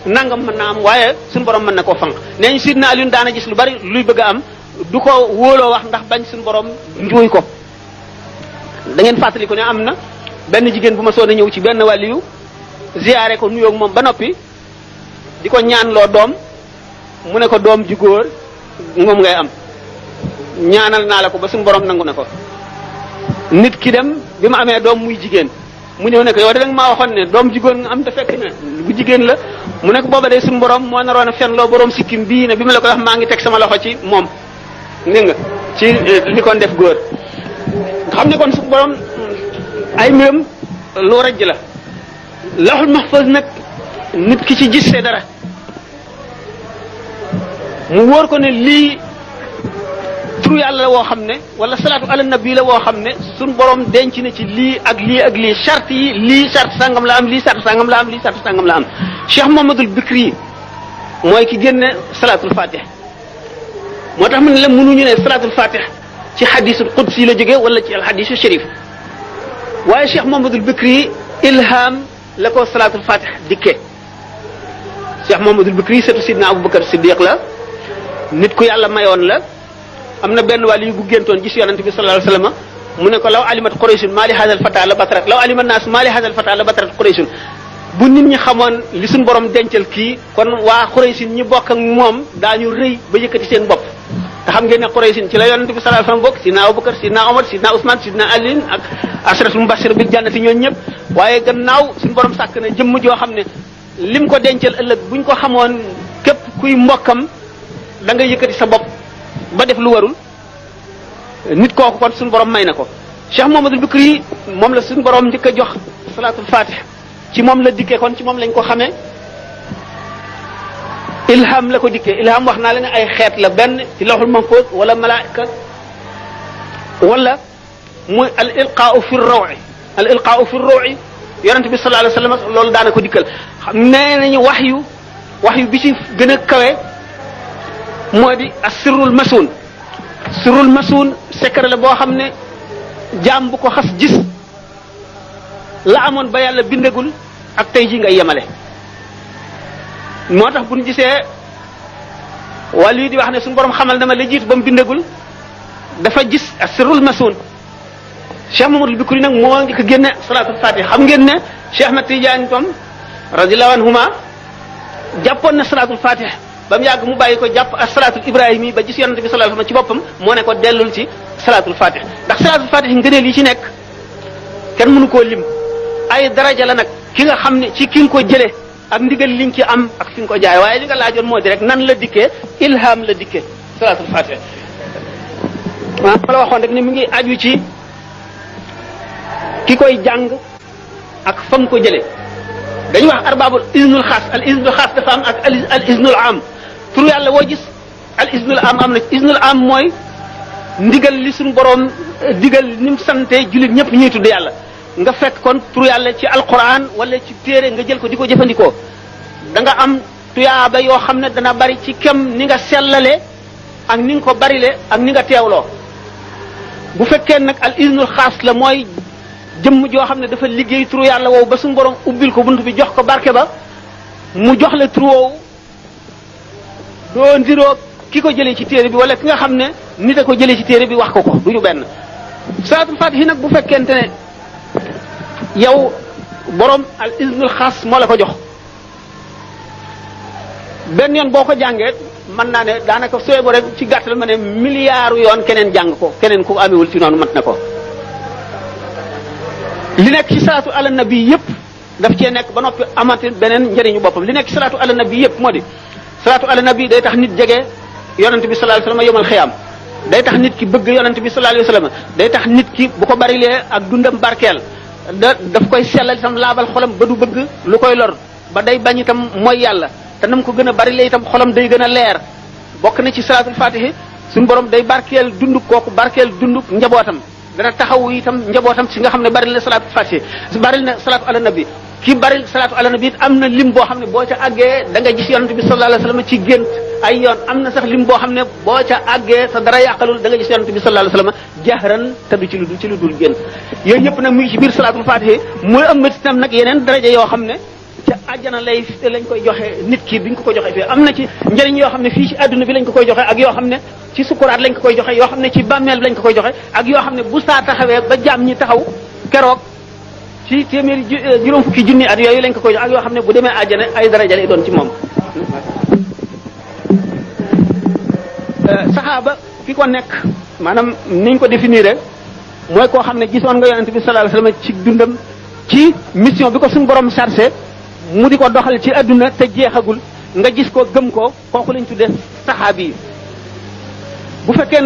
nangam mën naa am waaye suñu borom mën na koo fanq nee ñu sidna Alioune daana gis lu bari luy bëgg a am du ko wóoloo wax ndax bañ suñu borom njuuy ko. da ngeen fàttali ko ne am na benn jigéen bu ma soon a ñëw ci benn wàlliyu ziyaare ko nuyoog moom ba noppi di ko ñaanloo doom mu ne ko doom ju góor moom ngay am ñaanal naa la ko ba suñu borom nangu na ko. nit ki dem bi ma amee doom muy jigéen mu ñëw ne ko yow de nga maa waxoon ne doom ju góor nga am te fekk ne bu jigéen la mu ne ko booba de suñu borom moo naroon a fen loo borom sikkim bii ne bi ma la ko wax maa ngi teg sama loxo ci moom dégg nga ci li kon def góor. xam ne kon su borom ay mbiram lu rëj la lawhul mahfuz nag nit ki ci gisee dara mu wóor ko ne lii turu yàlla la woo xam ne wala salaatu ala nabi la woo xam ne suñ borom denc na ci lii ak lii ak lii charte yi lii charte sangam la am lii charte sangam la am lii charte sangam la am Cheikh Mouhamadoul Bikri mooy ki génne salaatul fatih moo tax mu ne la mënuñu ne salaatul fatih ci xadisul qudsi la jóge wala ci alxadisu sharif waaye Cheikh Mouhamadoul Bikri ilham la ko salaatul fatih dikkee Cheikh Mouhamadoul Bikri surtout sidna Aboubacar Siddiq la nit ku yàlla mayoon la am na benn wàll yu bu géntoon gis yonente bi sallallahu alayhi wasallam mu ne ko law alimat qurayshun maa li hadal fata la batrat law alimat naas maa li hadal fata la batrat qurayshun bu nit ñi xamoon li suñ borom dencal kii kon waa qurayshin ñi bokk ak moom daañu rëy ba yëkkati seen bopp te xam ngeen ne qurayshin ci la yonente bi sallallahu alayhi wasallam bokk sidna Abubakar sidna Omar sidna Ousmane sidna Ali ak ashratul mubashir bil jannati ñooñu ñëpp waaye gannaaw suñ borom sàkk na jëmm joo xam ne lim ko dencal ëllëg buñ ko xamoon képp kuy mbokkam da nga yëkkati sa bopp ba def lu warul nit kooku kon suñu borom may na ko Cheikh Mouhamadoul Bikri moom la suñu borom njëkk a jox salaatul fatih ci moom la dikkee kon ci moom lañ ko xamee ilham la ko dikkee ilham wax naa la ne ay xeet la benn ci lawhul mahfuz wala malaika wala muy al ilqaau fi rawi al ilqaau fi rawi yonent bi sallallahu alayhi wasallam loolu daana ko dikkal xam nee nañu wax yu bi ci gën a kawe moo di asirrul masuun sirrul masuun secret la boo xam ne jaam bu ko xas gis la amoon ba yàlla bindagul ak tey ji ngay yemale moo tax bu ñu gisee wàllu yi di wax ne suñu borom xamal na ma la jiitu ba mu bindagul dafa gis asirrul masuun Cheikh Mouhamadoul Bikri nag moo ngi ko génne salaatul fatih xam ngeen ne Cheikh Ahmed Tidiane tom radiyallahu anhuma jàppoon na salaatul fatih ba mu yàgg mu bàyyi ko jàpp ak salaatul ibrahim yi ba gis yonente bi sallallahu alayhi wasallam ci boppam moo ne ko dellul ci salaatul fatih ndax salaatul fatih ngëneel yi ci nekk kenn mënu koo lim ay daraja la nag ki nga xam ne ci ki nga ko jëlee ak ndigal liñ ci am ak fi nga ko jaay waaye li nga laajoon moo di rek nan la dikkee ilham la dikkee salaatul fatih waaw ma la waxoon rek ni mu ngi aju ci ki koy jàng ak fa mu ko jëlee dañuy wax arbabul iznul xaas al iznul xaas dafa am ak al iznul am tur yàlla woo gis al iznul am am na iznul am mooy ndigal li suñu borom digal ni mu sante jullit ñëpp ñuy tudd yàlla nga fekk kon tur yàlla ci alquran wala ci téere nga jël ko di ko jëfandikoo da nga am tuyaaba yoo xam ne dana bari ci kem ni nga sellale ak ni nga ko barile ak ni nga teewloo bu fekkee nag al iznul xaas la mooy jëmm joo xam ne dafa liggéey turu yàlla woowu ba suñu borom ubbil ko bunt bi jox ko barke ba mu jox la turu woowu doo ndiroo ki ko jëlee ci téere bi wala ki nga xam ne nit a ko jëlee ci téere bi wax ko du ñu benn salaatul fatih nag bu fekkente ne yow borom al iznul xaas moo la ko jox benn yoon boo ko jàngee mën naa ne daanaka sooy bo rek ci gàttal ma ne milliards yoon keneen jàng ko keneen ku amewul ci noonu mat na ko li nekk ci salaatu ala nabi yëpp daf cee nekk ba noppi amati beneen njëriñu boppam li nekk ci salaatu ala nabi yëpp moo di salaatu ala nabi day tax nit jege yonent bi sallallahu alayhi wasallam yomal xiyaam day tax nit ki bëgg yonent bi sallallahu alayhi wasallam day tax nit ki bu ko barilee ak dundam barkeel daf koy sellal itam laabal xolam ba du bëgg lu koy lor ba day bañ itam mooy yàlla te nam ko gën a barilee itam xolam day gën a leer bokk na ci salaatul fatihi suñu borom day barkeel dunduk kooku barkeel dunduk njabootam dana taxawu itam njabootam ci nga xam ne bari na salaatu fatihi bari na salaatu ala nabi ki bari salaatu ala nabi it am na lim boo xam ne boo ca àggee da nga gis yonent bi sallallahu alayhi wasallam ci gént ay yoon am na sax lim boo xam ne boo ca àggee sa dara yàqalul da nga gis yonent bi sallallahu alayhi wasallam jahran te du ci lu dul gént yooyu yëpp nag mu ngi ci biir salaatul fatihi muy am itam nag yeneen daraja yoo xam ne ca àjjana lañ koy joxe nit ki bi ñu ko joxe fii am na ci njëriñ yoo xam ne fii ci àdduna bi lañ ko koy joxe ak yoo xam ne ci sukuraat lañ ko koy joxe yoo xam ne ci bàmmeel lañ ko koy joxe ak yoo xam ne bu saa taxawee ba jaam ñi taxaw keroog ci téeméeri juróom fukki junni at yooyu lañ ko koy joxe ak yoo xam ne bu demee àjjana ay daraja lay doon ci moom. saxaaba ki ko nekk maanaam niñ ko définir mooy koo xam ne gisoon nga yonent bi sallallahu alayhi wasallam ci dundam ci mission bi ko suñu borom chargé mu di ko doxal ci adduna te jeexagul nga gis ko gëm ko kooku lañ tuddee saxaabi yi bu fekkee